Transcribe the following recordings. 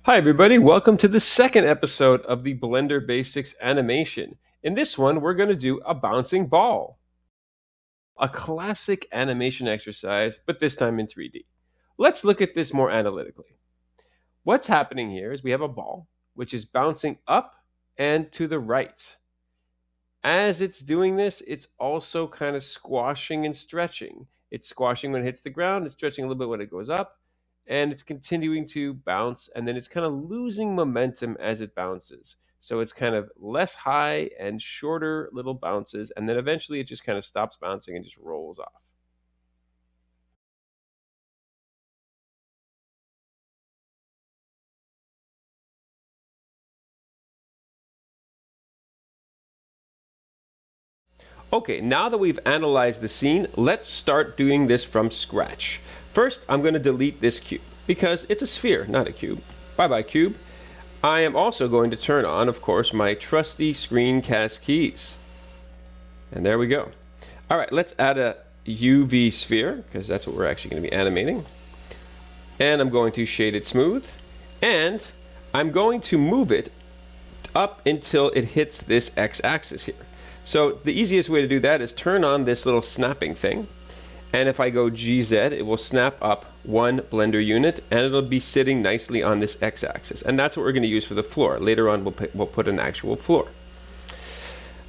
Hi everybody, welcome to the second episode of the Blender Basics animation. In this one, we're going to do a bouncing ball. A classic animation exercise, but this time in 3D. Let's look at this more analytically. What's happening here is we have a ball, which is bouncing up and to the right. As it's doing this, it's also kind of squashing and stretching. It's squashing when it hits the ground, it's stretching a little bit when it goes up, and it's continuing to bounce, and then it's kind of losing momentum as it bounces. So it's kind of less high and shorter little bounces, and then eventually it just kind of stops bouncing and just rolls off. Okay, now that we've analyzed the scene, let's start doing this from scratch. First, I'm going to delete this cube because it's a sphere, not a cube. Bye-bye, cube. I am also going to turn on, of course, my trusty screencast keys. And there we go. All right, let's add a UV sphere because that's what we're actually going to be animating. And I'm going to shade it smooth. And I'm going to move it up until it hits this x-axis here. So the easiest way to do that is turn on this little snapping thing. And if I go GZ, it will snap up one Blender unit and it'll be sitting nicely on this x-axis. And that's what we're going to use for the floor. Later on, we'll put an actual floor.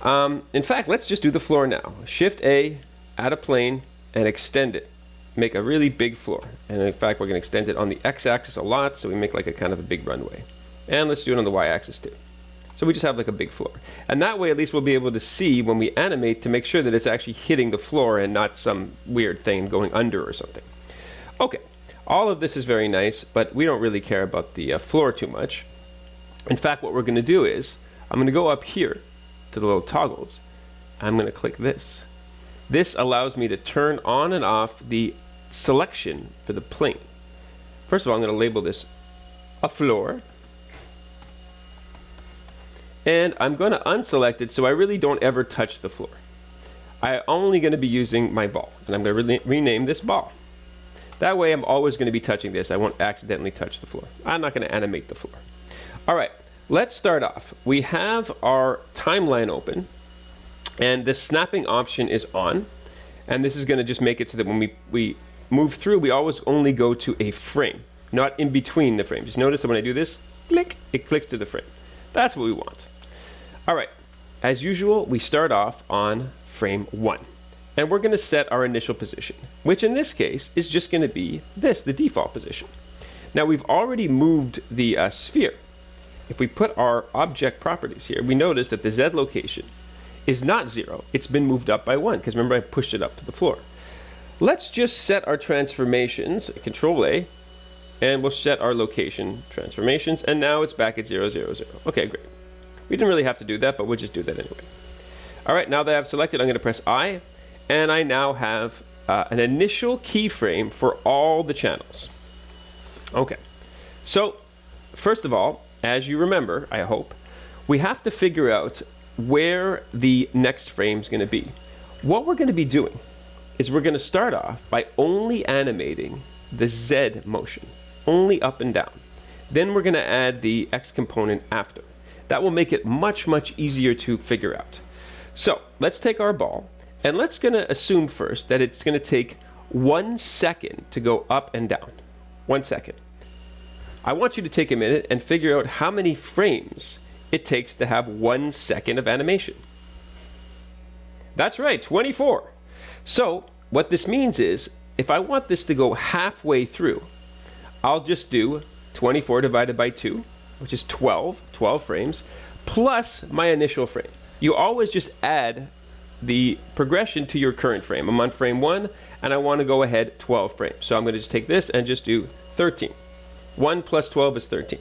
In fact, let's just do the floor now. Shift A, add a plane, and extend it. Make a really big floor. And in fact, we're going to extend it on the x-axis a lot, so we make like a kind of a big runway. And let's do it on the y-axis too. So we just have like a big floor. And that way at least we'll be able to see when we animate to make sure that it's actually hitting the floor and not some weird thing going under or something. Okay, all of this is very nice, but we don't really care about the floor too much. In fact, what we're going to do is, I'm going to go up here to the little toggles. I'm going to click this. This allows me to turn on and off the selection for the plane. First of all, I'm going to label this a floor. And I'm going to unselect it so I really don't ever touch the floor. I'm only going to be using my ball, and I'm going to rename this ball. That way I'm always going to be touching this. I won't accidentally touch the floor. I'm not going to animate the floor. All right, let's start off. We have our timeline open, and the snapping option is on. And this is going to just make it so that when we move through, we always only go to a frame, not in between the frames. Just notice that when I do this, click, it clicks to the frame. That's what we want. All right, as usual, we start off on frame 1. And we're going to set our initial position, which in this case is just going to be this, the default position. Now we've already moved the sphere. If we put our object properties here, we notice that the Z location is not 0. It's been moved up by 1, because remember I pushed it up to the floor. Let's just set our transformations, Control A, and we'll set our location transformations, and now it's back at 0, 0, 0. Okay, great. We didn't really have to do that, but we'll just do that anyway. All right, now that I've selected, I'm going to press I, and I now have an initial keyframe for all the channels. Okay, so first of all, as you remember, I hope, we have to figure out where the next frame is going to be. What we're going to be doing is we're going to start off by only animating the Z motion, only up and down. Then we're going to add the X component after. That will make it much, much easier to figure out. So let's take our ball, and let's going to assume first that it's going to take 1 second to go up and down. 1 second. I want you to take a minute and figure out how many frames it takes to have 1 second of animation. That's right, 24. So what this means is, if I want this to go halfway through, I'll just do 24 divided by 2, which is 12 frames, plus my initial frame. You always just add the progression to your current frame. I'm on frame 1, and I want to go ahead 12 frames. So I'm going to just take this and just do 13. 1 plus 12 is 13.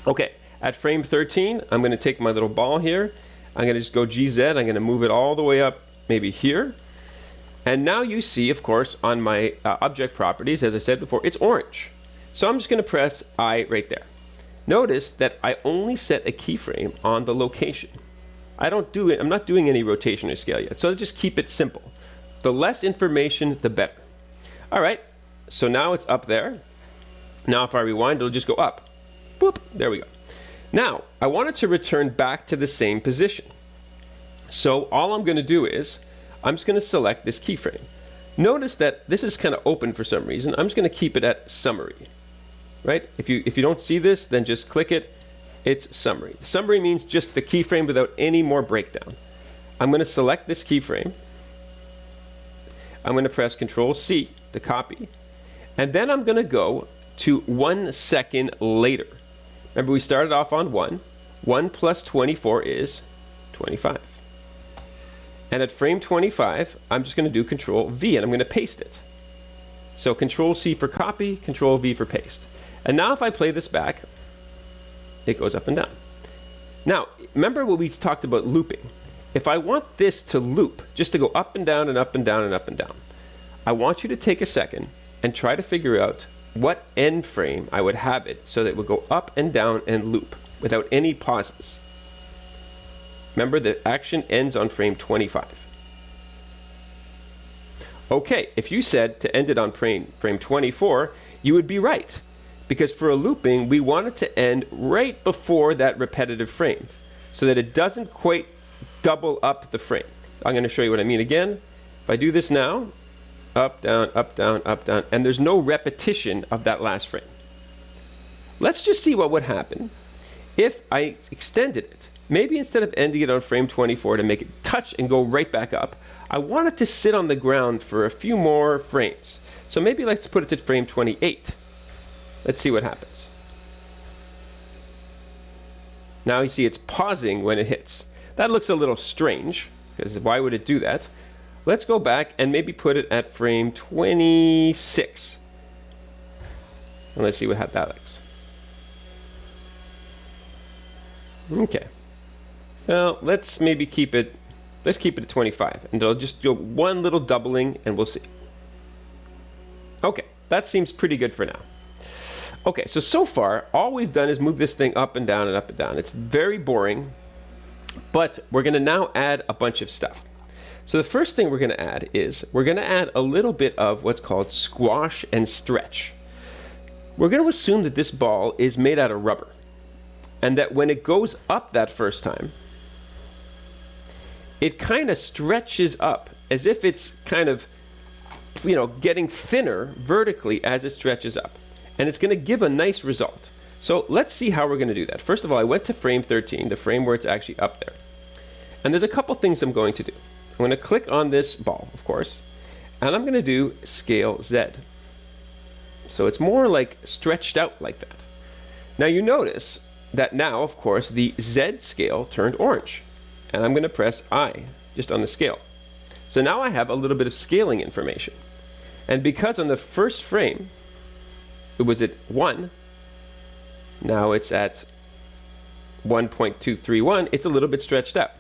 Okay, at frame 13, I'm going to take my little ball here. I'm going to just go GZ. I'm going to move it all the way up, maybe here. And now you see, of course, on my object properties, as I said before, it's orange. So I'm just going to press I right there. Notice that I only set a keyframe on the location. I'm not doing any rotation or scale yet, so just keep it simple. The less information, the better. All right, so now it's up there. Now if I rewind, it'll just go up. Boop, there we go. Now, I want it to return back to the same position. So all I'm going to do is, I'm just going to select this keyframe. Notice that this is kind of open for some reason. I'm just going to keep it at summary, right? If you don't see this, then just click it. It's summary. Summary means just the keyframe without any more breakdown. I'm going to select this keyframe. I'm going to press Control C to copy. And then I'm going to go to 1 second later. Remember, we started off on 1. 1 plus 24 is 25. And at frame 25, I'm just going to do Control V and I'm going to paste it. So Control C for copy, Control V for paste. And now if I play this back, it goes up and down. Now, remember what we talked about looping. If I want this to loop, just to go up and down and up and down and up and down, I want you to take a second and try to figure out what end frame I would have it so that it would go up and down and loop without any pauses. Remember, the action ends on frame 25. Okay, if you said to end it on frame 24, you would be right. Because for a looping, we want it to end right before that repetitive frame so that it doesn't quite double up the frame. I'm going to show you what I mean again. If I do this now, up, down, up, down, up, down, and there's no repetition of that last frame. Let's just see what would happen if I extended it. Maybe instead of ending it on frame 24 to make it touch and go right back up, I want it to sit on the ground for a few more frames. So maybe let's put it to frame 28. Let's see what happens. Now you see it's pausing when it hits. That looks a little strange, because why would it do that? Let's go back and maybe put it at frame 26. And let's see how that looks. Okay. Well, let's maybe keep it at 25. And it'll just do one little doubling and we'll see. Okay, that seems pretty good for now. Okay, so far, all we've done is move this thing up and down and up and down. It's very boring, but we're going to now add a bunch of stuff. So the first thing we're going to add is we're going to add a little bit of what's called squash and stretch. We're going to assume that this ball is made out of rubber and that when it goes up that first time, it kind of stretches up as if it's kind of, getting thinner vertically as it stretches up. And it's going to give a nice result. So let's see how we're going to do that. First of all, I went to frame 13, the frame where it's actually up there. And there's a couple things I'm going to do. I'm going to click on this ball, of course, and I'm going to do scale Z. So it's more like stretched out like that. Now you notice that now, of course, the Z scale turned orange. And I'm going to press I, just on the scale. So now I have a little bit of scaling information. And because on the first frame, it was at 1, now it's at 1.231, it's a little bit stretched out.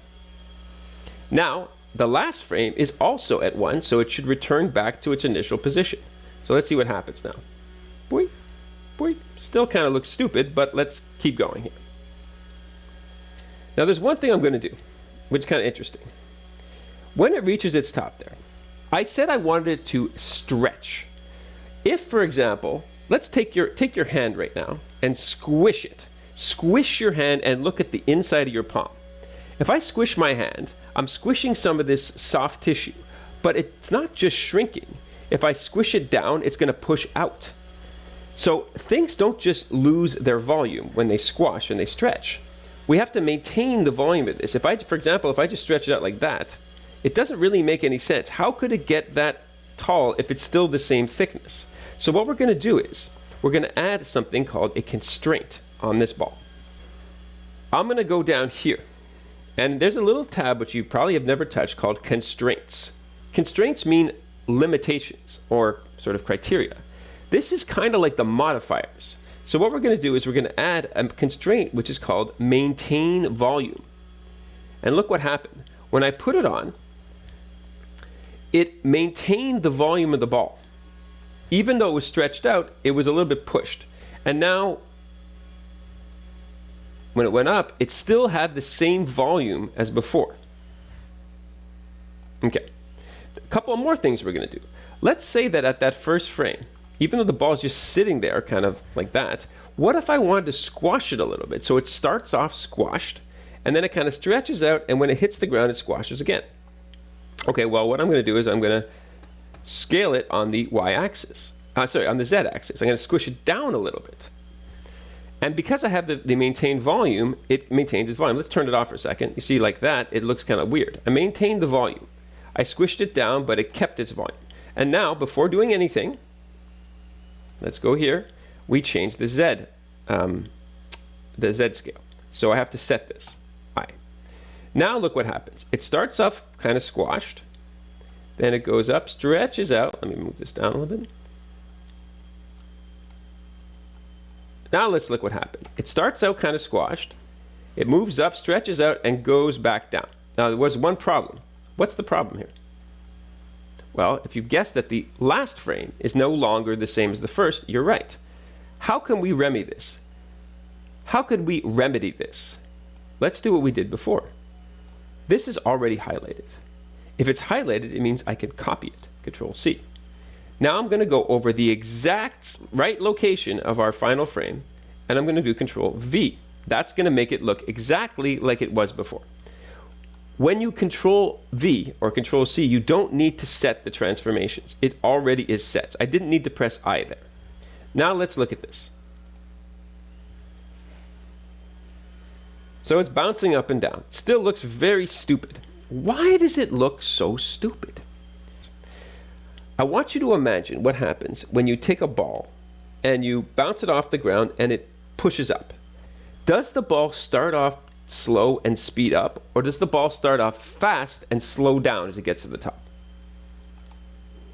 Now, the last frame is also at 1, so it should return back to its initial position. So let's see what happens now. Boing, boing. Still kind of looks stupid, but let's keep going here. Now there's one thing I'm going to do, which is kind of interesting. When it reaches its top there, I said I wanted it to stretch. If, for example, let's take your hand right now and squish it. Squish your hand and look at the inside of your palm. If I squish my hand, I'm squishing some of this soft tissue, but it's not just shrinking. If I squish it down, it's going to push out. So things don't just lose their volume when they squash and they stretch. We have to maintain the volume of this. For example, if I just stretch it out like that, it doesn't really make any sense. How could it get that tall if it's still the same thickness? So what we're going to do is we're going to add something called a constraint on this ball. I'm going to go down here. And there's a little tab which you probably have never touched called constraints. Constraints mean limitations or sort of criteria. This is kind of like the modifiers. So what we're going to do is we're going to add a constraint which is called maintain volume. And look what happened. When I put it on, it maintained the volume of the ball. Even though it was stretched out, it was a little bit pushed. And now, when it went up, it still had the same volume as before. Okay. A couple of more things we're going to do. Let's say that at that first frame, even though the ball is just sitting there kind of like that, what if I wanted to squash it a little bit? So it starts off squashed, and then it kind of stretches out, and when it hits the ground, it squashes again. Okay, well, what I'm going to do is I'm going to scale it on the y-axis. On the z-axis. I'm going to squish it down a little bit. And because I have the maintained volume, it maintains its volume. Let's turn it off for a second. You see, like that, it looks kind of weird. I maintained the volume. I squished it down, but it kept its volume. And now, before doing anything, let's go here. We change the z scale. So I have to set this. Now look what happens. It starts off kind of squashed. Then it goes up, stretches out. Let me move this down a little bit. Now let's look what happened. It starts out kind of squashed. It moves up, stretches out, and goes back down. Now there was one problem. What's the problem here? Well, if you guessed that the last frame is no longer the same as the first, you're right. How can we remedy this? How could we remedy this? Let's do what we did before. This is already highlighted. If it's highlighted, it means I can copy it. Control C. Now I'm going to go over the exact right location of our final frame, and I'm going to do Control V. That's going to make it look exactly like it was before. When you Control V or Control C, you don't need to set the transformations. It already is set. I didn't need to press I there. Now let's look at this. So it's bouncing up and down. Still looks very stupid. Why does it look so stupid? I want you to imagine what happens when you take a ball and you bounce it off the ground and it pushes up. Does the ball start off slow and speed up, or does the ball start off fast and slow down as it gets to the top?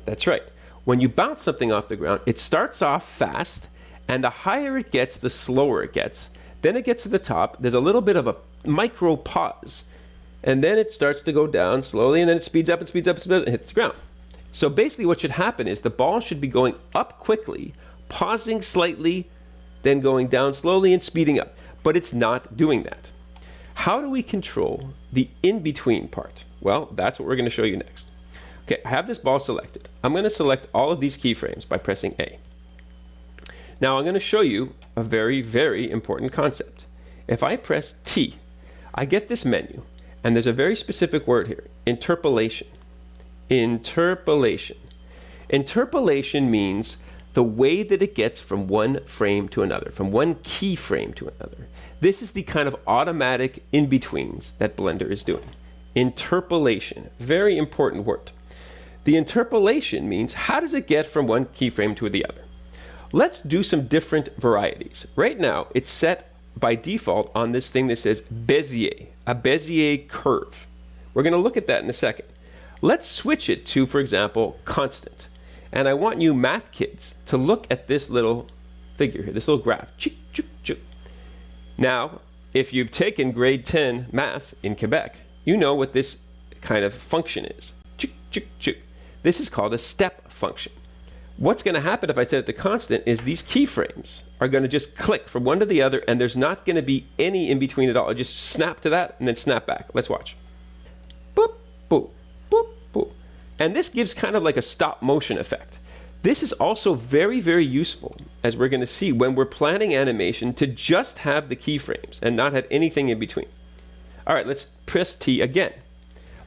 That's right. When you bounce something off the ground, it starts off fast, and the higher it gets, the slower it gets. Then it gets to the top, there's a little bit of a micro pause, and then it starts to go down slowly, and then it speeds up and speeds up and speeds up and hits the ground. So basically what should happen is the ball should be going up quickly, pausing slightly, then going down slowly and speeding up. But it's not doing that. How do we control the in-between part? Well, that's what we're going to show you next. Okay, I have this ball selected. I'm going to select all of these keyframes by pressing A. Now I'm going to show you a very, very important concept. If I press T, I get this menu, and there's a very specific word here, interpolation. Interpolation. Interpolation means the way that it gets from one frame to another, from one keyframe to another. This is the kind of automatic in-betweens that Blender is doing. Interpolation, very important word. The interpolation means how does it get from one keyframe to the other? Let's do some different varieties. Right now, it's set by default on this thing that says Bezier, a Bezier curve. We're going to look at that in a second. Let's switch it to, for example, constant. And I want you math kids to look at this little figure here, this little graph. Now, if you've taken grade 10 math in Quebec, you know what this kind of function is. This is called a step function. What's going to happen if I set it to constant is these keyframes are going to just click from one to the other, and there's not going to be any in between at all. It just snap to that and then snap back. Let's watch. Boop, boop, boop, boop. And this gives kind of like a stop motion effect. This is also very, very useful, as we're going to see, when we're planning animation to just have the keyframes and not have anything in between. All right, let's press T again.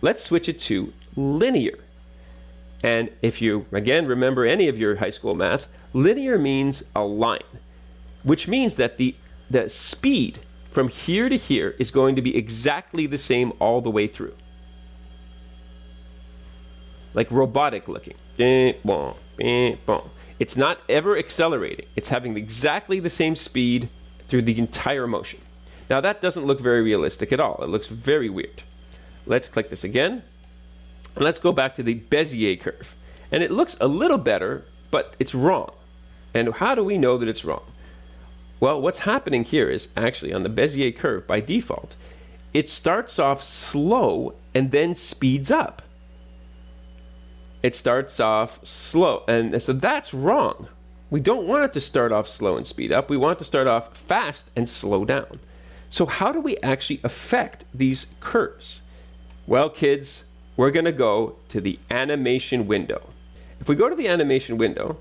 Let's switch it to linear. And if you, again, remember any of your high school math, linear means a line, which means that the speed from here to here is going to be exactly the same all the way through. Like robotic looking. It's not ever accelerating. It's having exactly the same speed through the entire motion. Now that doesn't look very realistic at all. It looks very weird. Let's click this again. And let's go back to the Bezier curve. And it looks a little better, but it's wrong. And how do we know that it's wrong? Well, what's happening here is actually on the Bezier curve, by default, it starts off slow and then speeds up. It starts off slow, and so that's wrong. We don't want it to start off slow and speed up. We want it to start off fast and slow down. So how do we actually affect these curves? Well, kids, we're going to go to the animation window. If we go to the animation window,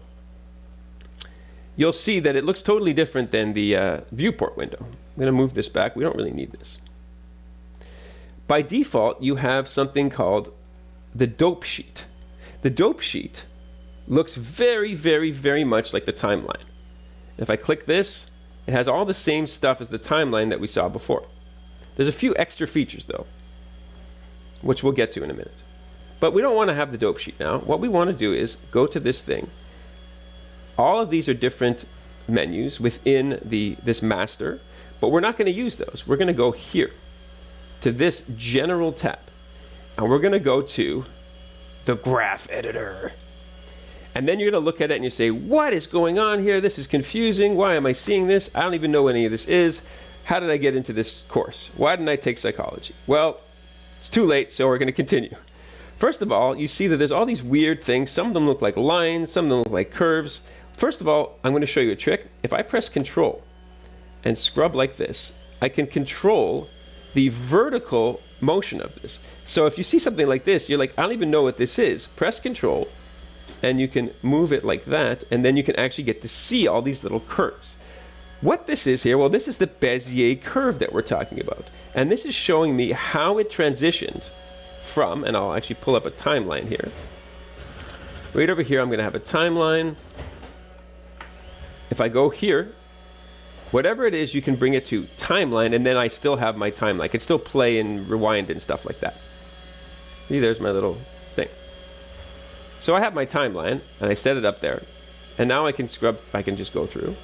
you'll see that it looks totally different than the viewport window. I'm going to move this back. We don't really need this. By default, you have something called the dope sheet. The dope sheet looks very, very, very much like the timeline. If I click this, it has all the same stuff as the timeline that we saw before. There's a few extra features though, which we'll get to in a minute. But we don't want to have the dope sheet now. What we want to do is go to this thing. All of these are different menus within this master, but we're not going to use those. We're going to go here to this general tab, and we're going to go to the graph editor. And then you're going to look at it and you say, what is going on here? This is confusing. Why am I seeing this? I don't even know what any of this is. How did I get into this course? Why didn't I take psychology? Well, it's too late, so we're going to continue. First of all, you see that there's all these weird things. Some of them look like lines, some of them look like curves. First of all, I'm going to show you a trick. If I press Control and scrub like this, I can control the vertical motion of this. So if you see something like this, you're like, I don't even know what this is. Press Control, and you can move it like that, and then you can actually get to see all these little curves. What this is here, well, this is the Bezier curve that we're talking about. And this is showing me how it transitioned from, and I'll actually pull up a timeline here. Right over here, I'm going to have a timeline. If I go here, whatever it is, you can bring it to timeline, and then I still have my timeline. I can still play and rewind and stuff like that. See, there's my little thing. So I have my timeline, and I set it up there. And now I can scrub, I can just go through.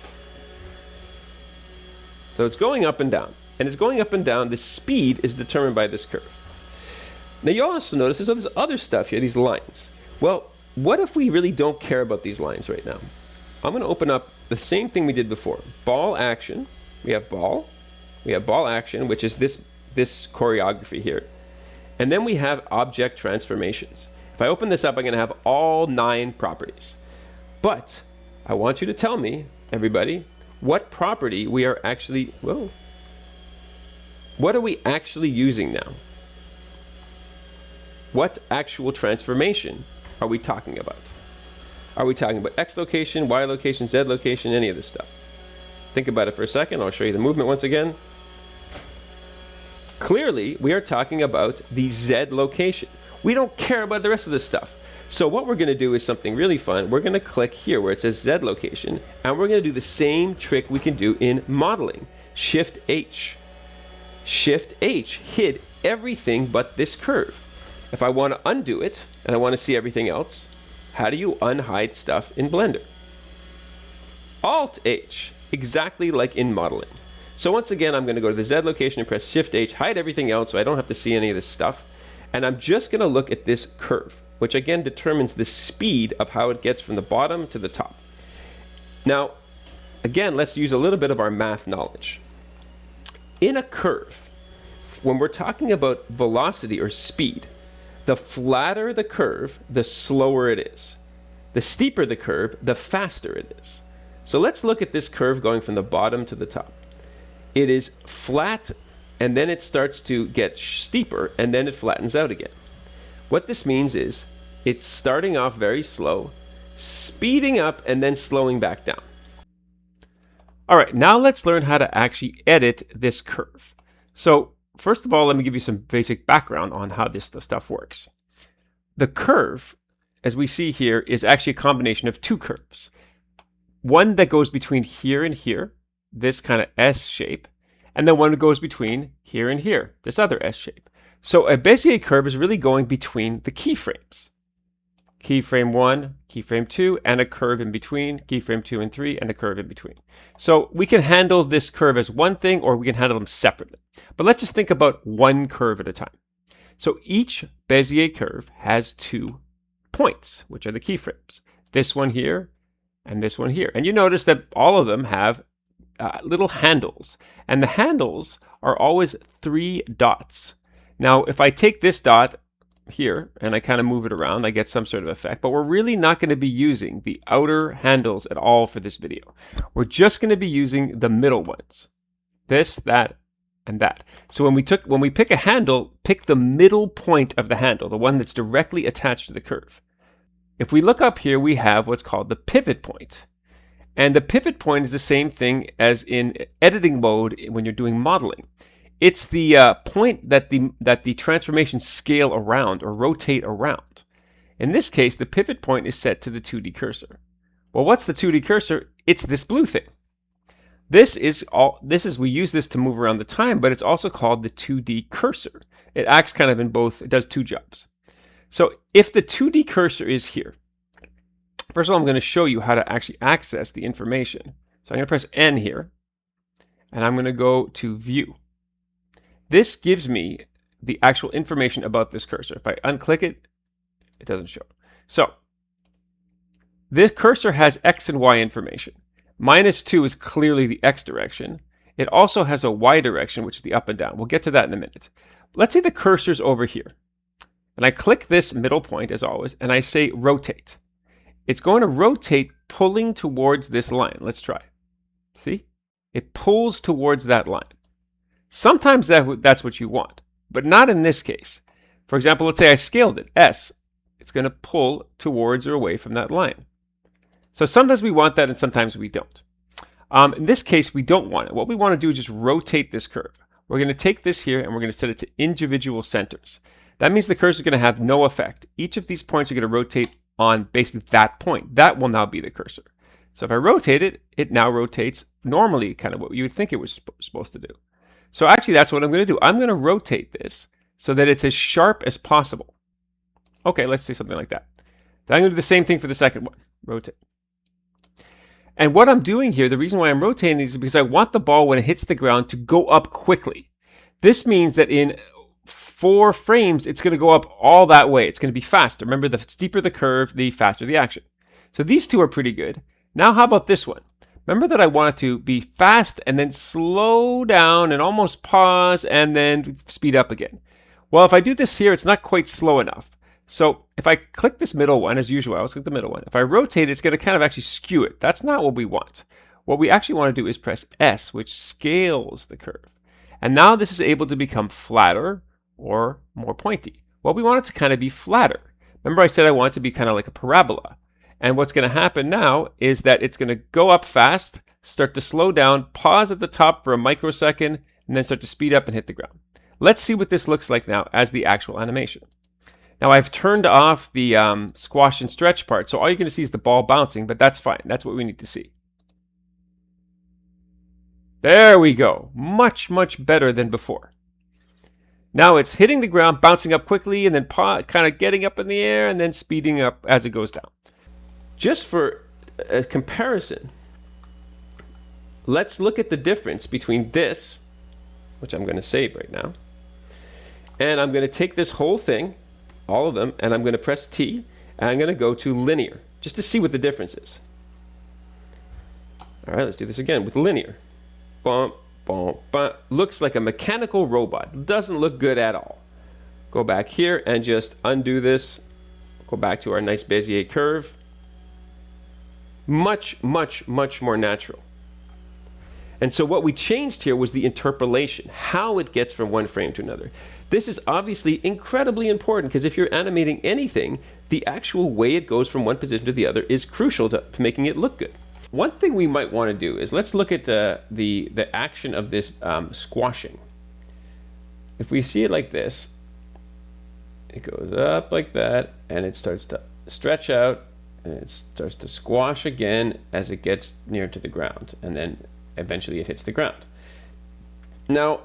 So it's going up and down. And it's going up and down. The speed is determined by this curve. Now you also notice there's all this other stuff here, these lines. Well, what if we really don't care about these lines right now? I'm going to open up the same thing we did before. Ball action. We have ball. We have ball action, which is this choreography here. And then we have object transformations. If I open this up, I'm going to have all 9 properties. But I want you to tell me, everybody, what property we are actually, whoa, what are we actually using now? What actual transformation are we talking about? Are we talking about X location, Y location, Z location, any of this stuff? Think about it for a second. I'll show you the movement once again. Clearly, we are talking about the Z location. We don't care about the rest of this stuff. So what we're going to do is something really fun. We're going to click here where it says Z location, and we're going to do the same trick we can do in modeling. Shift H. Shift H hid everything but this curve. If I want to undo it, and I want to see everything else, how do you unhide stuff in Blender? Alt H, exactly like in modeling. So once again, I'm going to go to the Z location and press Shift H, hide everything else so I don't have to see any of this stuff. And I'm just going to look at this curve, which again determines the speed of how it gets from the bottom to the top. Now, again, let's use a little bit of our math knowledge. In a curve, when we're talking about velocity or speed, the flatter the curve, the slower it is. The steeper the curve, the faster it is. So let's look at this curve going from the bottom to the top. It is flat, and then it starts to get steeper, and then it flattens out again. What this means is it's starting off very slow, speeding up, and then slowing back down. All right, now let's learn how to actually edit this curve. So first of all, let me give you some basic background on how this stuff works. The curve, as we see here, is actually a combination of 2 curves. One that goes between here and here, this kind of S shape, and then one that goes between here and here, this other S shape. So a Bezier curve is really going between the keyframes. Keyframe 1, keyframe 2, and a curve in between, keyframe 2 and 3, and a curve in between. So we can handle this curve as one thing, or we can handle them separately. But let's just think about one curve at a time. So each Bezier curve has 2 points, which are the keyframes. This one here, and this one here. And you notice that all of them have little handles. And the handles are always 3 dots. Now, if I take this dot here and I kind of move it around, I get some sort of effect, but we're really not going to be using the outer handles at all for this video. We're just going to be using the middle ones. This, that, and that. So when we pick a handle, pick the middle point of the handle, the one that's directly attached to the curve. If we look up here, we have what's called the pivot point. And the pivot point is the same thing as in editing mode when you're doing modeling. It's the point that the transformations scale around or rotate around. In this case, the pivot point is set to the 2D cursor. Well, what's the 2D cursor? It's this blue thing. We use this to move around the time, but it's also called the 2D cursor. It acts kind of in both, it does two jobs. So if the 2D cursor is here, first of all, I'm going to show you how to actually access the information. So I'm going to press N here, and I'm going to go to View. This gives me the actual information about this cursor. If I unclick it, it doesn't show. So this cursor has X and Y information. -2 is clearly the X direction. It also has a Y direction, which is the up and down. We'll get to that in a minute. Let's say the cursor's over here. And I click this middle point, as always, and I say rotate. It's going to rotate, pulling towards this line. Let's try. See? It pulls towards that line. Sometimes that's what you want, but not in this case. For example, let's say I scaled it, S. It's going to pull towards or away from that line. So sometimes we want that and sometimes we don't. In this case, we don't want it. What we want to do is just rotate this curve. We're going to take this here and we're going to set it to individual centers. That means the cursor is going to have no effect. Each of these points are going to rotate on basically that point. That will now be the cursor. So if I rotate it, it now rotates normally, kind of what you would think it was supposed to do. So actually, that's what I'm going to do. I'm going to rotate this so that it's as sharp as possible. Okay, let's say something like that. Then I'm going to do the same thing for the second one. Rotate. And what I'm doing here, the reason why I'm rotating these is because I want the ball, when it hits the ground, to go up quickly. This means that in 4 frames, it's going to go up all that way. It's going to be faster. Remember, the steeper the curve, the faster the action. So these two are pretty good. Now, how about this one? Remember that I want it to be fast and then slow down and almost pause and then speed up again. Well, if I do this here, it's not quite slow enough. So if I click this middle one, as usual, I always click the middle one. If I rotate it, it's going to kind of actually skew it. That's not what we want. What we actually want to do is press S, which scales the curve. And now this is able to become flatter or more pointy. Well, we want it to kind of be flatter. Remember I said I want it to be kind of like a parabola. And what's going to happen now is that it's going to go up fast, start to slow down, pause at the top for a microsecond, and then start to speed up and hit the ground. Let's see what this looks like now as the actual animation. Now I've turned off the squash and stretch part, so all you're going to see is the ball bouncing, but that's fine. That's what we need to see. There we go. Much, much better than before. Now it's hitting the ground, bouncing up quickly, and then kind of getting up in the air, and then speeding up as it goes down. Just for a comparison, let's look at the difference between this, which I'm going to save right now, and I'm going to take this whole thing, all of them, and I'm going to press T, and I'm going to go to linear, just to see what the difference is. All right, let's do this again with linear. Bump, bump, bump. Looks like a mechanical robot. Doesn't look good at all. Go back here and just undo this. Go back to our nice Bezier curve. Much, much, much more natural. And so what we changed here was the interpolation, how it gets from one frame to another. This is obviously incredibly important because if you're animating anything, the actual way it goes from one position to the other is crucial to making it look good. One thing we might want to do is let's look at the action of this squashing. If we see it like this, it goes up like that, and it starts to stretch out, and it starts to squash again as it gets near to the ground, and then eventually it hits the ground. Now,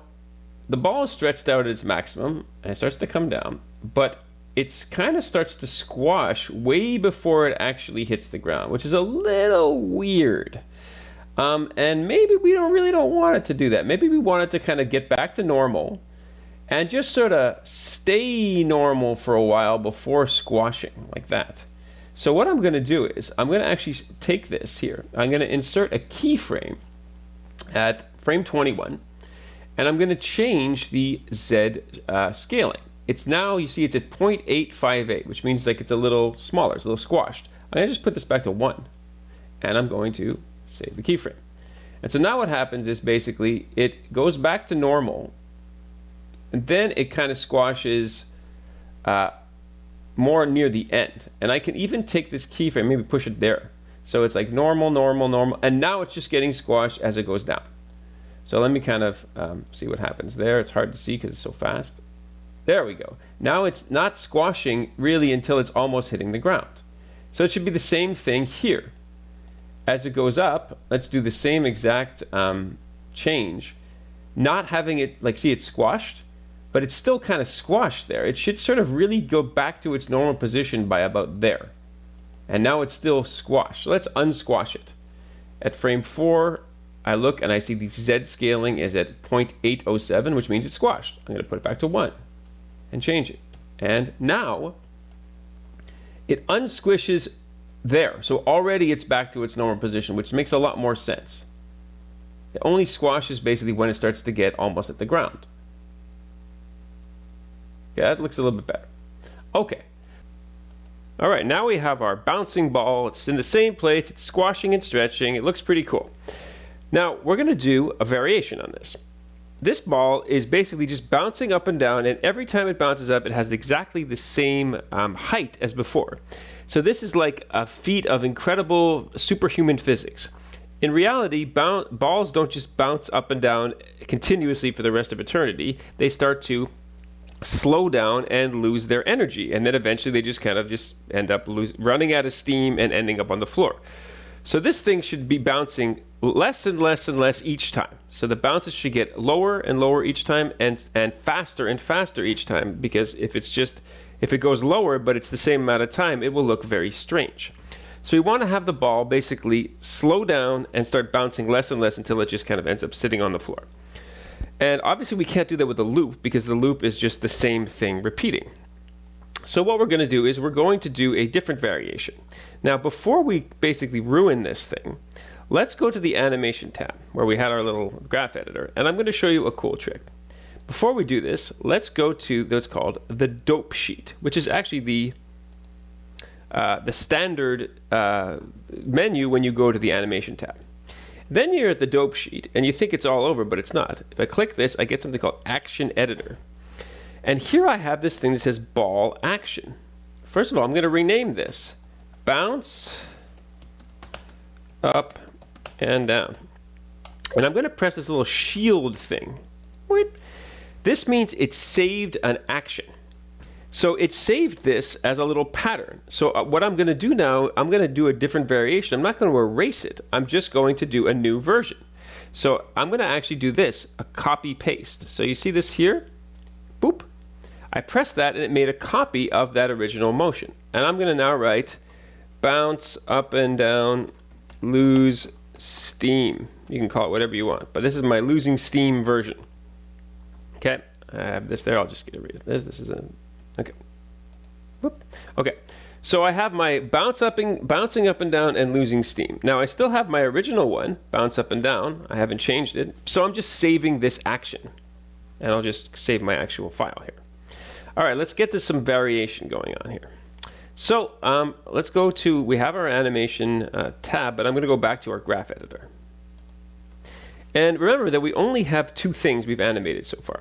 the ball is stretched out at its maximum, and it starts to come down, but it kind of starts to squash way before it actually hits the ground, which is a little weird. And maybe we really don't want it to do that. Maybe we want it to kind of get back to normal and just sort of stay normal for a while before squashing like that. So what I'm going to do is I'm going to actually take this here. I'm going to insert a keyframe at frame 21, and I'm going to change the Z scaling. It's now, you see, it's at 0.858, which means like it's a little smaller, it's a little squashed. I'm going to just put this back to 1, and I'm going to save the keyframe. And so now what happens is basically it goes back to normal, and then it kind of squashes more near the end. And I can even take this keyframe, maybe push it there. So it's like normal, normal, normal, and now it's just getting squashed as it goes down. So let me kind of see what happens there. It's hard to see because it's so fast. There we go. Now it's not squashing really until it's almost hitting the ground. So it should be the same thing here. As it goes up, let's do the same exact change. Not having it, like, see, it's squashed, but it's still kind of squashed there. It should sort of really go back to its normal position by about there. And now it's still squashed. So let's unsquash it. At frame 4, I look and I see the Z scaling is at 0.807, which means it's squashed. I'm going to put it back to 1 and change it. And now it unsquishes there. So already it's back to its normal position, which makes a lot more sense. It only squashes basically when it starts to get almost at the ground. Yeah, that looks a little bit better. Okay. All right, now we have our bouncing ball. It's in the same place. It's squashing and stretching. It looks pretty cool. Now, we're going to do a variation on this. This ball is basically just bouncing up and down, and every time it bounces up, it has exactly the same height as before. So this is like a feat of incredible superhuman physics. In reality, balls don't just bounce up and down continuously for the rest of eternity. They start to slow down and lose their energy, and then eventually they just kind of just end up running out of steam and ending up on the floor. So this thing should be bouncing less and less and less each time. So the bounces should get lower and lower each time, and faster and faster each time, because if it goes lower but it's the same amount of time, it will look very strange. So we want to have the ball basically slow down and start bouncing less and less until it just kind of ends up sitting on the floor. And obviously we can't do that with the loop, because the loop is just the same thing repeating. So what we're going to do is we're going to do a different variation. Now, before we basically ruin this thing, let's go to the animation tab where we had our little graph editor, and I'm going to show you a cool trick. Before we do this, let's go to what's called the dope sheet, which is actually the standard menu when you go to the animation tab. Then you're at the dope sheet, and you think it's all over, but it's not. If I click this, I get something called Action Editor. And here I have this thing that says Ball Action. First of all, I'm going to rename this Bounce Up and Down. And I'm going to press this little shield thing. This means it saved an action. So it saved this as a little pattern. So what I'm going to do now, I'm going to do a different variation. I'm not going to erase it. I'm just going to do a new version. So I'm going to actually do this, a copy paste. So you see this here? Boop. I pressed that and it made a copy of that original motion. And I'm going to now write bounce up and down, lose steam. You can call it whatever you want, but this is my losing steam version. Okay, I have this there. I'll just get rid of this. This is a okay. Whoop. Okay. So I have my bouncing up and down and losing steam. Now I still have my original one, bounce up and down. I haven't changed it. So I'm just saving this action. And I'll just save my actual file here. All right, let's get to some variation going on here. So let's go to, we have our animation tab, but I'm going to go back to our graph editor. And remember that we only have two things we've animated so far.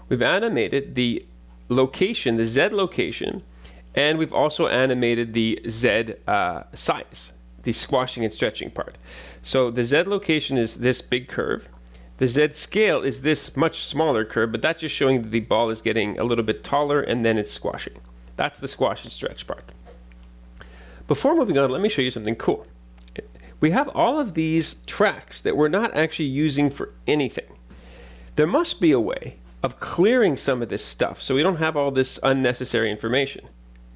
We've animated the location, the Z location, and we've also animated the Z size, the squashing and stretching part. So the Z location is this big curve. The Z scale is this much smaller curve, but that's just showing that the ball is getting a little bit taller and then it's squashing. That's the squash and stretch part. Before moving on, let me show you something cool. We have all of these tracks that we're not actually using for anything. There must be a way of clearing some of this stuff so we don't have all this unnecessary information.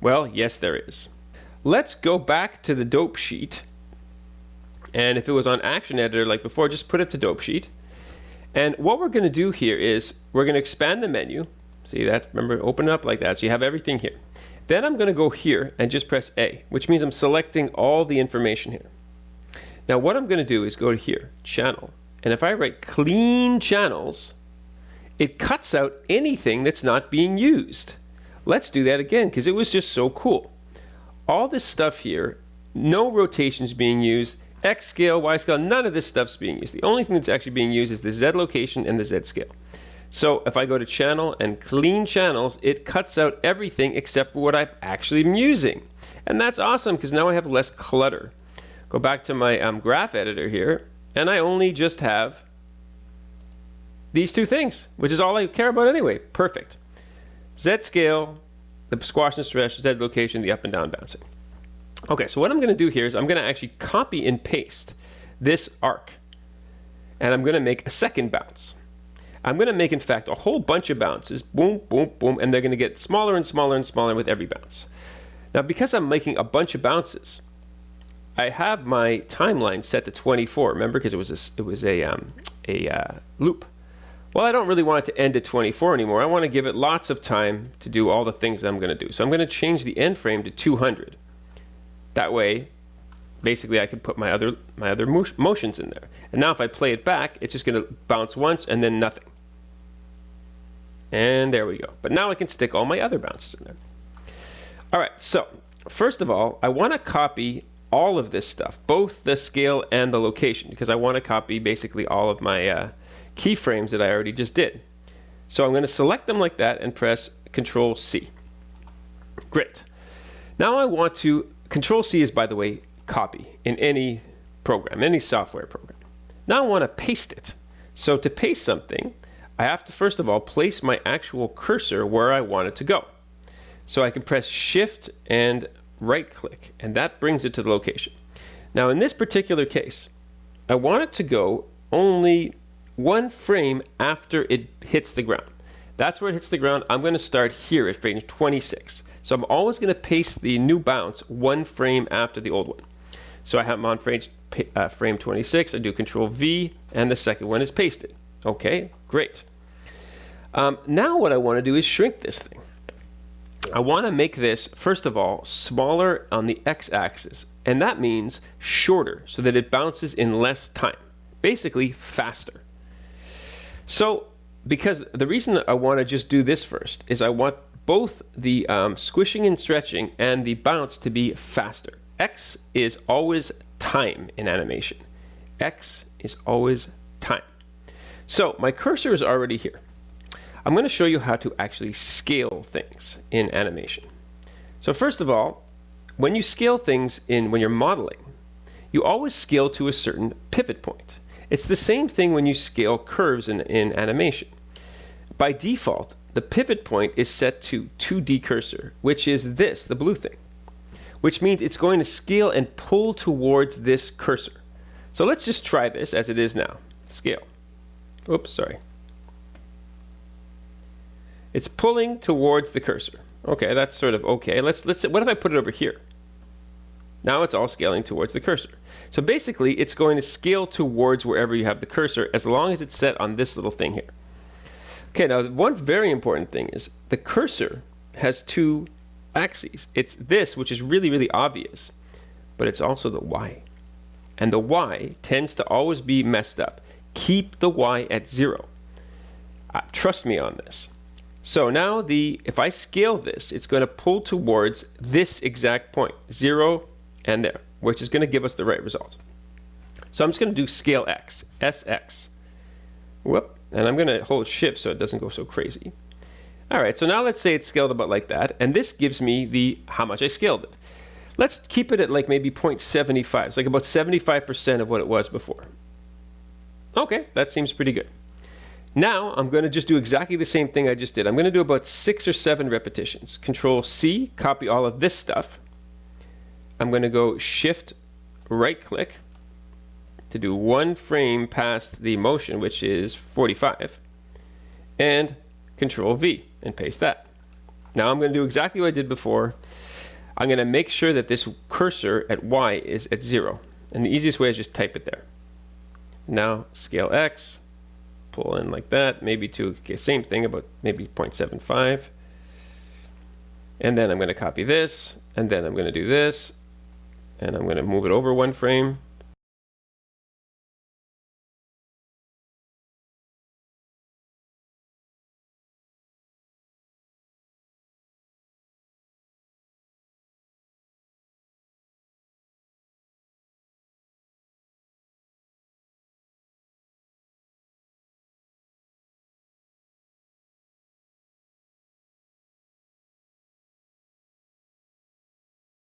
Well, yes, there is. Let's go back to the dope sheet. And if it was on Action Editor like before, just put it to dope sheet. And what we're going to do here is we're going to expand the menu. See that? Remember, open it up like that so you have everything here. Then I'm going to go here and just press A, which means I'm selecting all the information here. Now what I'm going to do is go to here, Channel. And if I write Clean Channels, it cuts out anything that's not being used. Let's do that again because it was just so cool. All this stuff here, no rotations being used, X scale, Y scale, none of this stuff's being used. The only thing that's actually being used is the Z location and the Z scale. So if I go to Channel and Clean Channels, it cuts out everything except for what I've actually been using. And that's awesome because now I have less clutter. Go back to my graph editor here, and I only just have these two things, which is all I care about anyway. Perfect. Z scale, the squash and stretch, Z location, the up and down bouncing. Okay, so what I'm going to do here is I'm going to actually copy and paste this arc, and I'm going to make a second bounce. I'm going to make, in fact, a whole bunch of bounces, boom, boom, boom, and they're going to get smaller and smaller and smaller with every bounce. Now, because I'm making a bunch of bounces, I have my timeline set to 24. Remember, because it was a loop. Well, I don't really want it to end at 24 anymore. I want to give it lots of time to do all the things that I'm going to do. So I'm going to change the end frame to 200. That way, basically, I can put my other motions in there. And now if I play it back, it's just going to bounce once and then nothing. And there we go. But now I can stick all my other bounces in there. All right, so first of all, I want to copy all of this stuff, both the scale and the location, because I want to copy basically all of my keyframes that I already just did. So I'm going to select them like that and press Control C. Great. Now I want to, Control C is, by the way, copy in any program, any software program. Now I want to paste it. So to paste something, I have to first of all place my actual cursor where I want it to go. So I can press Shift and right click, and that brings it to the location. Now in this particular case, I want it to go only one frame after it hits the ground. That's where it hits the ground. I'm going to start here at frame 26. So I'm always going to paste the new bounce one frame after the old one. So I have them on frame 26. I do Control V, and the second one is pasted. Okay, great. Now what I want to do is shrink this thing. I want to make this, first of all, smaller on the x-axis, and that means shorter, so that it bounces in less time. Basically, faster. So, because the reason that I want to just do this first is I want both the squishing and stretching and the bounce to be faster. X is always time in animation. X is always time. So, my cursor is already here. I'm going to show you how to actually scale things in animation. So first of all, when you scale things when you're modeling, you always scale to a certain pivot point. It's the same thing when you scale curves in animation. By default, the pivot point is set to 2D cursor, which is this, the blue thing, which means it's going to scale and pull towards this cursor. So let's just try this as it is now. Scale. Oops, sorry. It's pulling towards the cursor. Okay, that's sort of okay. Let's what if I put it over here? Now it's all scaling towards the cursor. So basically, it's going to scale towards wherever you have the cursor as long as it's set on this little thing here. Okay, now one very important thing is the cursor has two axes. It's this, which is really, really obvious, but it's also the Y. And the Y tends to always be messed up. Keep the Y at 0. Trust me on this. So now if I scale this, it's going to pull towards this exact point, 0 and there, which is going to give us the right result. So I'm just going to do scale X, SX. Whoop, and I'm going to hold Shift so it doesn't go so crazy. All right, so now let's say it's scaled about like that, and this gives me how much I scaled it. Let's keep it at like maybe 0.75. It's like about 75% of what it was before. Okay, that seems pretty good. Now I'm going to just do exactly the same thing I just did. I'm going to do about 6 or 7 repetitions. Control C, copy all of this stuff. I'm going to go Shift, right click to do one frame past the motion, which is 45, and Control V and paste that. Now I'm going to do exactly what I did before. I'm going to make sure that this cursor at Y is at 0, and the easiest way is just type it there. Now scale X. Pull in like that, maybe to the same thing, about maybe 0.75. And then I'm going to copy this, and then I'm going to do this, and I'm going to move it over one frame.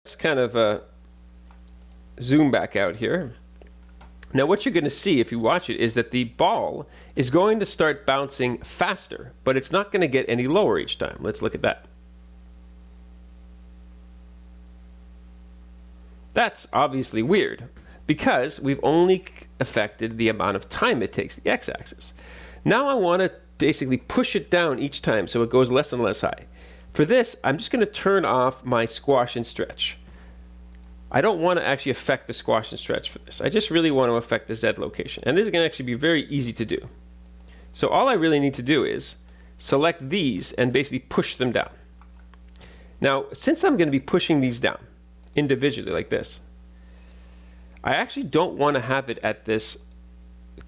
Let's kind of zoom back out here. Now what you're going to see if you watch it is that the ball is going to start bouncing faster, but it's not going to get any lower each time. Let's look at that. That's obviously weird because we've only affected the amount of time it takes, the x-axis. Now I want to basically push it down each time so it goes less and less high. For this, I'm just going to turn off my squash and stretch. I don't want to actually affect the squash and stretch for this. I just really want to affect the Z location. And this is going to actually be very easy to do. So all I really need to do is select these and basically push them down. Now, since I'm going to be pushing these down individually like this, I actually don't want to have it at this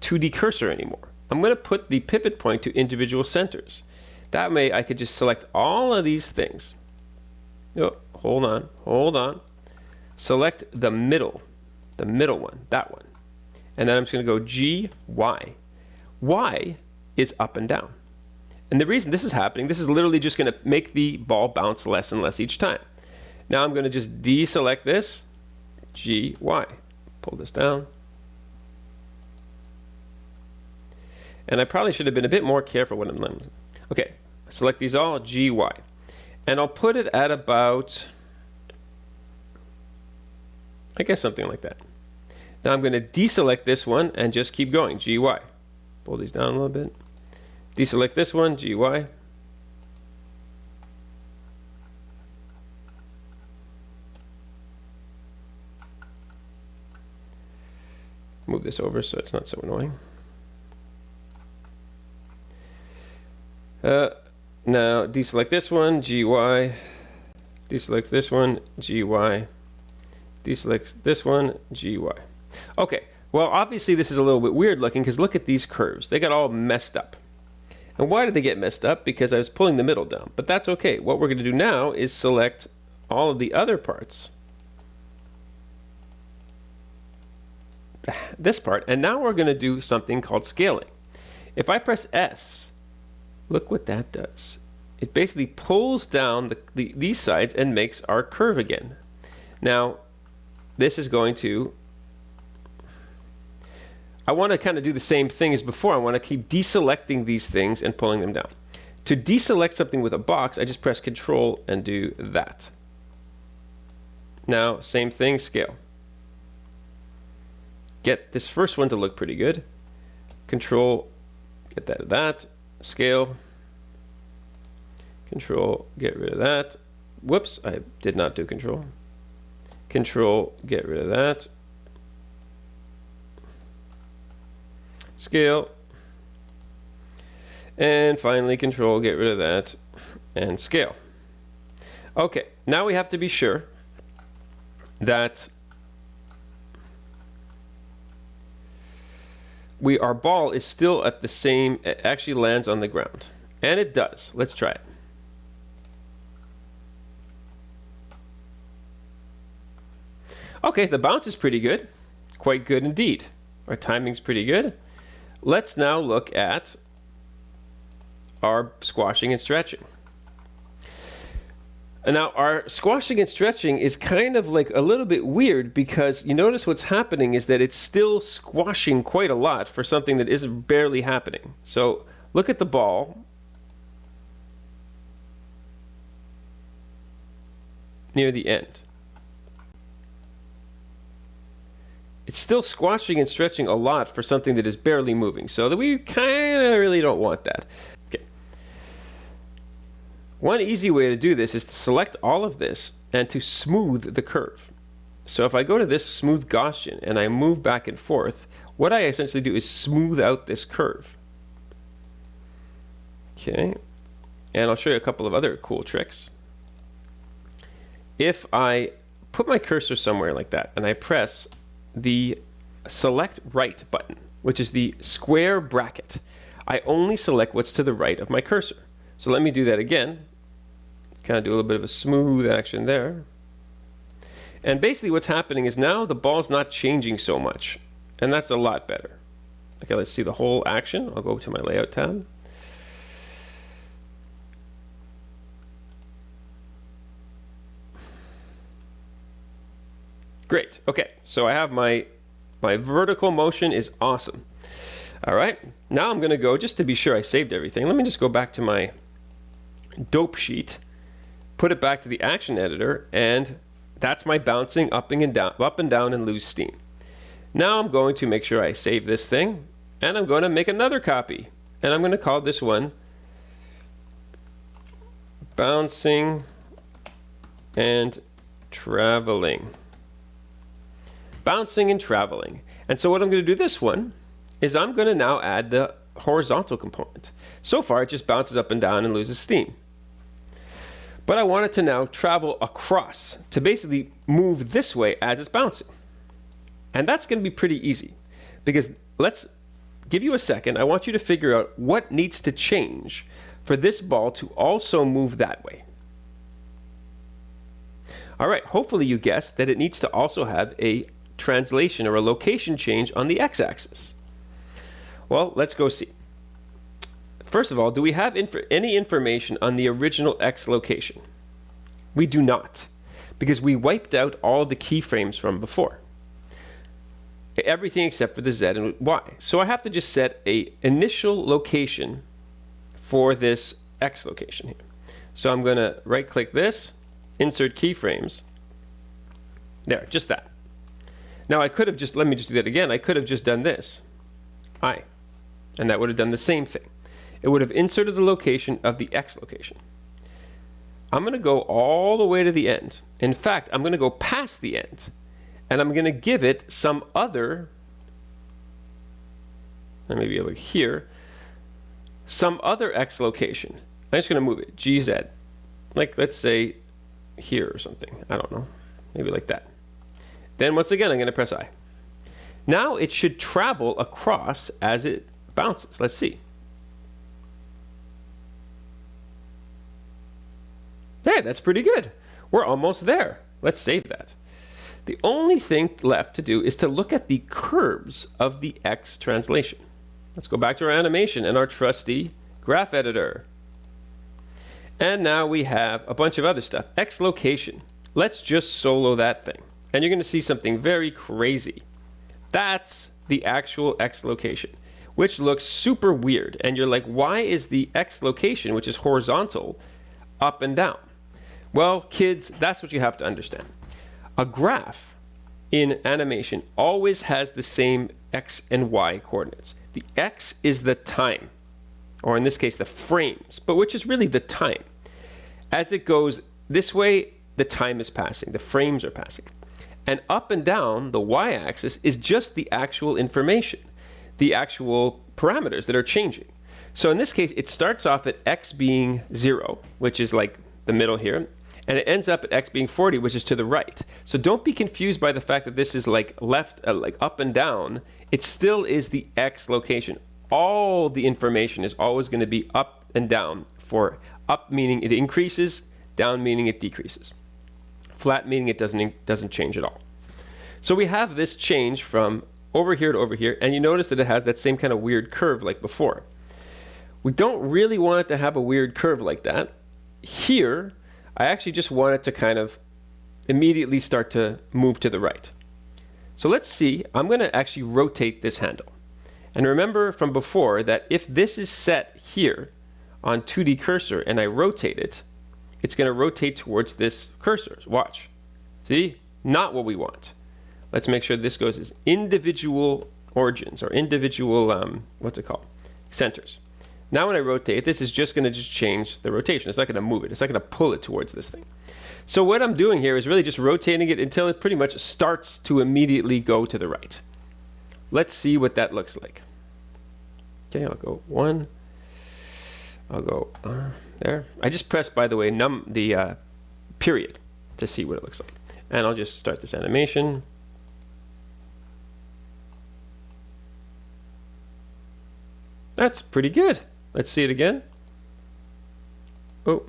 2D cursor anymore. I'm going to put the pivot point to individual centers. That way I could just select all of these things. Oh, hold on. Select the middle one, that one. And then I'm just going to go G, Y. Y is up and down. And the reason this is happening, this is literally just going to make the ball bounce less and less each time. Now I'm going to just deselect this, G, Y. Pull this down. And I probably should have been a bit more careful when I'm doing. Okay, select these all, G, Y. And I'll put it at about, I guess something like that. Now I'm going to deselect this one and just keep going, G, Y. Pull these down a little bit. Deselect this one, G, Y. Move this over so it's not so annoying. Now deselect this one, GY. Deselect this one, GY. Deselect this one, GY. Okay, well obviously this is a little bit weird looking because look at these curves. They got all messed up. And why did they get messed up? Because I was pulling the middle down. But that's okay. What we're going to do now is select all of the other parts. This part. And now we're going to do something called scaling. If I press S, look what that does. It basically pulls down these sides and makes our curve again. Now, this is going to, I want to kind of do the same thing as before. I want to keep deselecting these things and pulling them down. To deselect something with a box, I just press Control and do that. Now, same thing, scale. Get this first one to look pretty good. Control, get that, scale. Control, get rid of that. Whoops, I did not do Control. Control, get rid of that. Scale. And finally, Control, get rid of that. And scale. Okay, now we have to be sure that our ball is still at the same, it actually lands on the ground. And it does. Let's try it. Okay, the bounce is pretty good. Quite good indeed. Our timing's pretty good. Let's now look at our squashing and stretching. And now our squashing and stretching is kind of like a little bit weird because you notice what's happening is that it's still squashing quite a lot for something that isn't barely happening. So look at the ball near the end. It's still squashing and stretching a lot for something that is barely moving. So that we kind of really don't want that. Okay. One easy way to do this is to select all of this and to smooth the curve. So if I go to this smooth Gaussian and I move back and forth, what I essentially do is smooth out this curve. Okay. And I'll show you a couple of other cool tricks. If I put my cursor somewhere like that and I press the select right button, which is the square bracket, I only select what's to the right of my cursor. So let me do that again. Kind of do a little bit of a smooth action there. And basically what's happening is now the ball's not changing so much. And that's a lot better. Okay, let's see the whole action. I'll go to my layout tab. Great. Okay, so I have my vertical motion is awesome. All right, now I'm going to go, just to be sure I saved everything, let me just go back to my dope sheet, put it back to the action editor, and that's my bouncing up and down and lose steam. Now I'm going to make sure I save this thing, and I'm going to make another copy, and I'm going to call this one Bouncing and Traveling. Bouncing and traveling. And so what I'm going to do this one is I'm going to now add the horizontal component. So far it just bounces up and down and loses steam. But I want it to now travel across, to basically move this way as it's bouncing. And that's going to be pretty easy, because let's give you a second. I want you to figure out what needs to change for this ball to also move that way. All right, hopefully you guessed that it needs to also have a translation or a location change on the x-axis. Well, let's go see. First of all, do we have any information on the original x location? We do not, because we wiped out all the keyframes from before. Everything except for the z and y. So I have to just set an initial location for this x location here. So I'm going to right click this, insert keyframes. There, just that. Now I could have just, let me just do that again, I could have just done this, and that would have done the same thing. It would have inserted the location of the x location. I'm going to go all the way to the end. In fact, I'm going to go past the end, and I'm going to give it some other, let me be over here, some other x location. I'm just going to move it, gz, like let's say here or something, I don't know, maybe like that. Then once again, I'm going to press I. Now it should travel across as it bounces. Let's see. Hey, that's pretty good. We're almost there. Let's save that. The only thing left to do is to look at the curves of the X translation. Let's go back to our animation and our trusty graph editor. And now we have a bunch of other stuff. X location. Let's just solo that thing. And you're going to see something very crazy. That's the actual X location, which looks super weird. And you're like, why is the X location, which is horizontal, up and down? Well, kids, that's what you have to understand. A graph in animation always has the same X and Y coordinates. The X is the time, or in this case, the frames, but which is really the time. As it goes this way, the time is passing, the frames are passing. And up and down, the y-axis is just the actual information, the actual parameters that are changing. So in this case, it starts off at x being 0, which is like the middle here, and it ends up at x being 40, which is to the right. So don't be confused by the fact that this is like left, like up and down. It still is the x location. All the information is always going to be up and down. For up meaning it increases, down meaning it decreases. Flat meaning it doesn't change at all. So we have this change from over here to over here, and you notice that it has that same kind of weird curve like before. We don't really want it to have a weird curve like that. Here, I actually just want it to kind of immediately start to move to the right. So let's see, I'm going to actually rotate this handle. And remember from before that if this is set here on 2D cursor and I rotate it, it's going to rotate towards this cursor. Watch. See? Not what we want. Let's make sure this goes as individual origins or individual, what's it called? Centers. Now when I rotate, this is just going to just change the rotation. It's not going to move it. It's not going to pull it towards this thing. So what I'm doing here is really just rotating it until it pretty much starts to immediately go to the right. Let's see what that looks like. Okay, I'll go 1. I'll go there. I just pressed, by the way, the period to see what it looks like. And I'll just start this animation. That's pretty good. Let's see it again. Oh,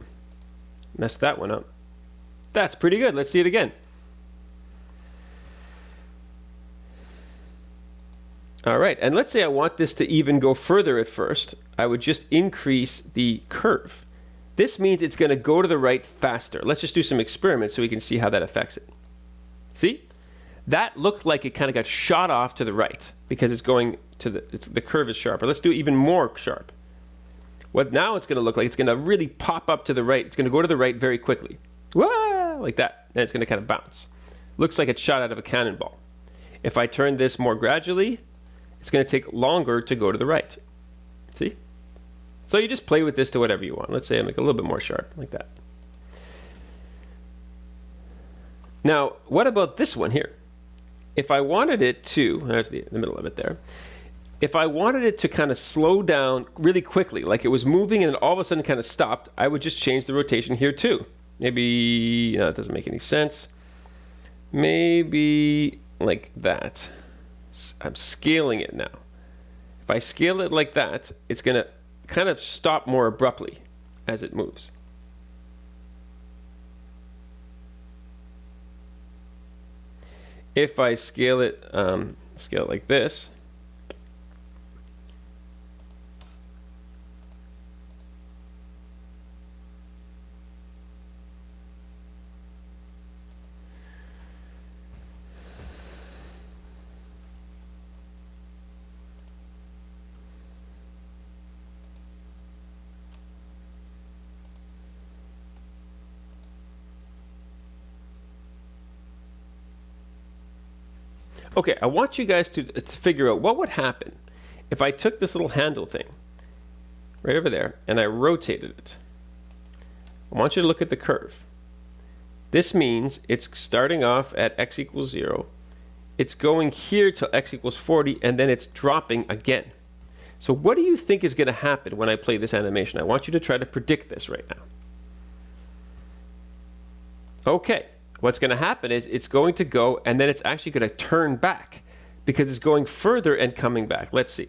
messed that one up. That's pretty good. Let's see it again. All right, and let's say I want this to even go further at first. I would just increase the curve. This means it's going to go to the right faster. Let's just do some experiments so we can see how that affects it. See? That looked like it kind of got shot off to the right because it's going to the curve is sharper. Let's do it even more sharp. What now it's going to look like, it's going to really pop up to the right. It's going to go to the right very quickly. Wah! Like that. And it's going to kind of bounce. Looks like it's shot out of a cannonball. If I turn this more gradually, it's going to take longer to go to the right. See? So you just play with this to whatever you want. Let's say I make it a little bit more sharp, like that. Now, what about this one here? If I wanted it to, there's the middle of it there. If I wanted it to kind of slow down really quickly, like it was moving and all of a sudden kind of stopped, I would just change the rotation here too. Maybe, no, that doesn't make any sense. Maybe like that. I'm scaling it now. If I scale it like that, it's going to kind of stop more abruptly as it moves. If I scale it like this, okay, I want you guys to figure out what would happen if I took this little handle thing right over there and I rotated it. I want you to look at the curve. This means it's starting off at x equals 0. It's going here till x equals 40, and then it's dropping again. So what do you think is going to happen when I play this animation? I want you to try to predict this right now. Okay. What's going to happen is it's going to go and then it's actually going to turn back because it's going further and coming back. Let's see.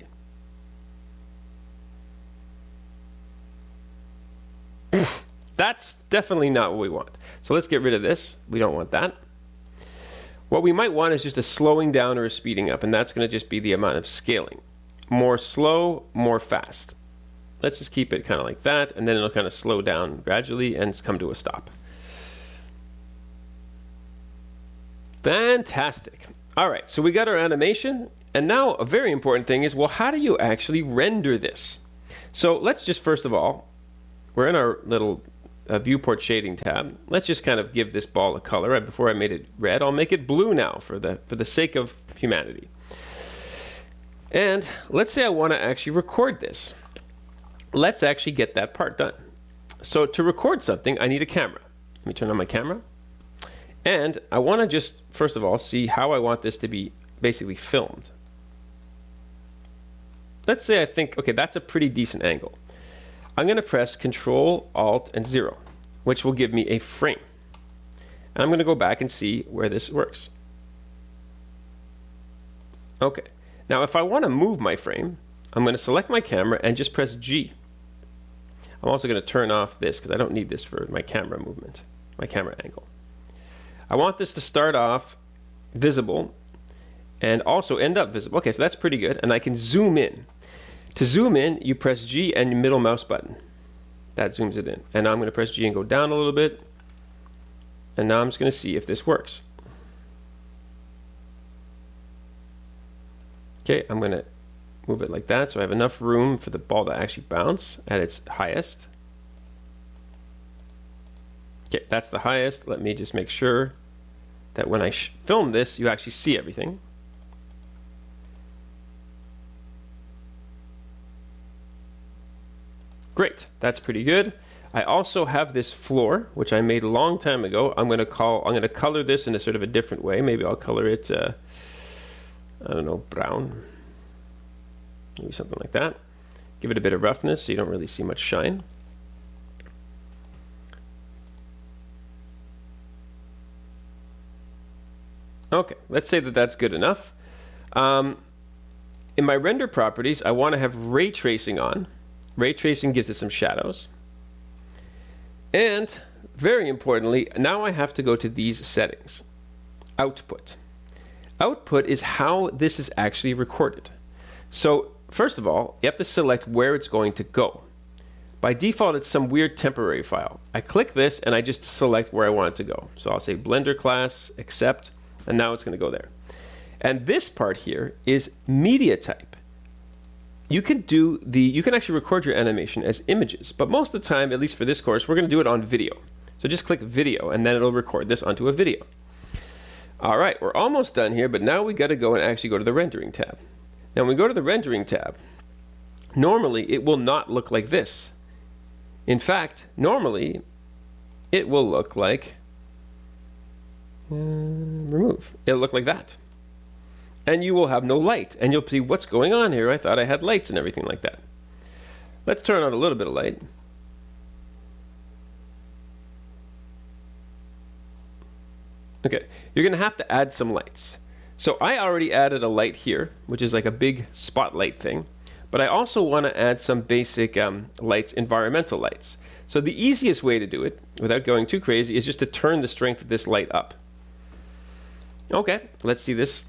That's definitely not what we want. So let's get rid of this. We don't want that. What we might want is just a slowing down or a speeding up, and that's going to just be the amount of scaling. More slow, more fast. Let's just keep it kind of like that, and then it'll kind of slow down gradually and come to a stop. Fantastic. All right, so we got our animation, and now a very important thing is, well, how do you actually render this? So let's just, first of all, we're in our little viewport shading tab. Let's just kind of give this ball a color. Right before I made it red, I'll make it blue now for the sake of humanity. And let's say I want to actually record this. Let's actually get that part done. So to record something, I need a camera. Let me turn on my camera. And I want to just, first of all, see how I want this to be basically filmed. Let's say I think, okay, that's a pretty decent angle. I'm going to press Control, Alt, and 0, which will give me a frame. And I'm going to go back and see where this works. Okay, now if I want to move my frame, I'm going to select my camera and just press G. I'm also going to turn off this because I don't need this for my camera movement, my camera angle. I want this to start off visible and also end up visible. Okay, so that's pretty good. And I can zoom in. To zoom in, you press G and middle mouse button. That zooms it in. And now I'm going to press G and go down a little bit. And now I'm just going to see if this works. Okay, I'm going to move it like that so I have enough room for the ball to actually bounce at its highest. Okay, that's the highest. Let me just make sure that when I film this, you actually see everything. Great, that's pretty good. I also have this floor, which I made a long time ago. I'm going to color this in a sort of a different way. Maybe I'll color it, I don't know, brown. Maybe something like that. Give it a bit of roughness so you don't really see much shine. Okay, let's say that that's good enough. In my render properties, I want to have ray tracing on. Ray tracing gives it some shadows. And very importantly, now I have to go to these settings. Output. Output is how this is actually recorded. So first of all, you have to select where it's going to go. By default, it's some weird temporary file. I click this and I just select where I want it to go. So I'll say Blender class, accept. and now it's going to go there. And this part here is media type. You can actually record your animation as images, but most of the time, at least for this course, we're going to do it on video. So just click video, and then it'll record this onto a video. All right, we're almost done here, but now we got to go and actually go to the rendering tab. Now when we go to the rendering tab, normally it will not look like this. In fact, normally it will look like, remove, it'll look like that. And you will have no light, and you'll see what's going on here. I thought I had lights and everything like that. Let's turn on a little bit of light. Okay, you're going to have to add some lights. So I already added a light here, which is like a big spotlight thing. But I also want to add some basic lights, environmental lights. So the easiest way to do it, without going too crazy, is just to turn the strength of this light up. Okay, let's see this.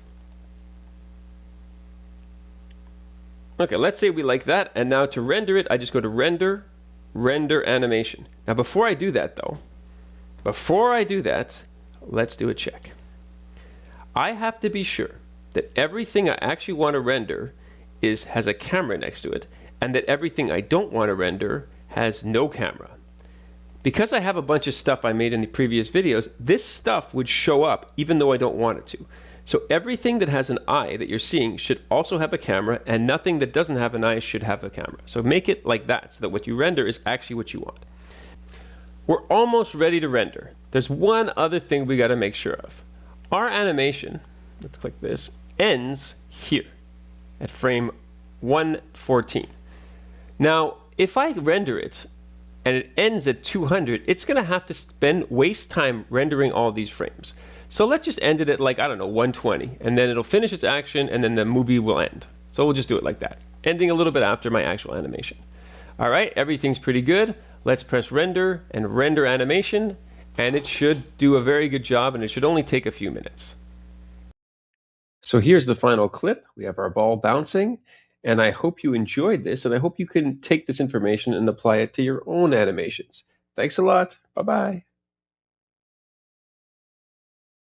Okay, let's say we like that, and now to render it, I just go to Render, Render Animation. Now before I do that though, let's do a check. I have to be sure that everything I actually want to render has a camera next to it, and that everything I don't want to render has no camera. Because I have a bunch of stuff I made in the previous videos, this stuff would show up even though I don't want it to. So everything that has an eye that you're seeing should also have a camera, and nothing that doesn't have an eye should have a camera. So make it like that so that what you render is actually what you want. We're almost ready to render. There's one other thing we got to make sure of. Our animation, let's click this, ends here at frame 114. Now, if I render it and it ends at 200, it's going to have to waste time rendering all these frames. So let's just end it at, like, I don't know, 120, and then it'll finish its action, and then the movie will end. So we'll just do it like that, ending a little bit after my actual animation. All right, everything's pretty good. Let's press render and render animation, and it should do a very good job, and it should only take a few minutes. So here's the final clip. We have our ball bouncing, and I hope you enjoyed this, and I hope you can take this information and apply it to your own animations. Thanks a lot. Bye-bye.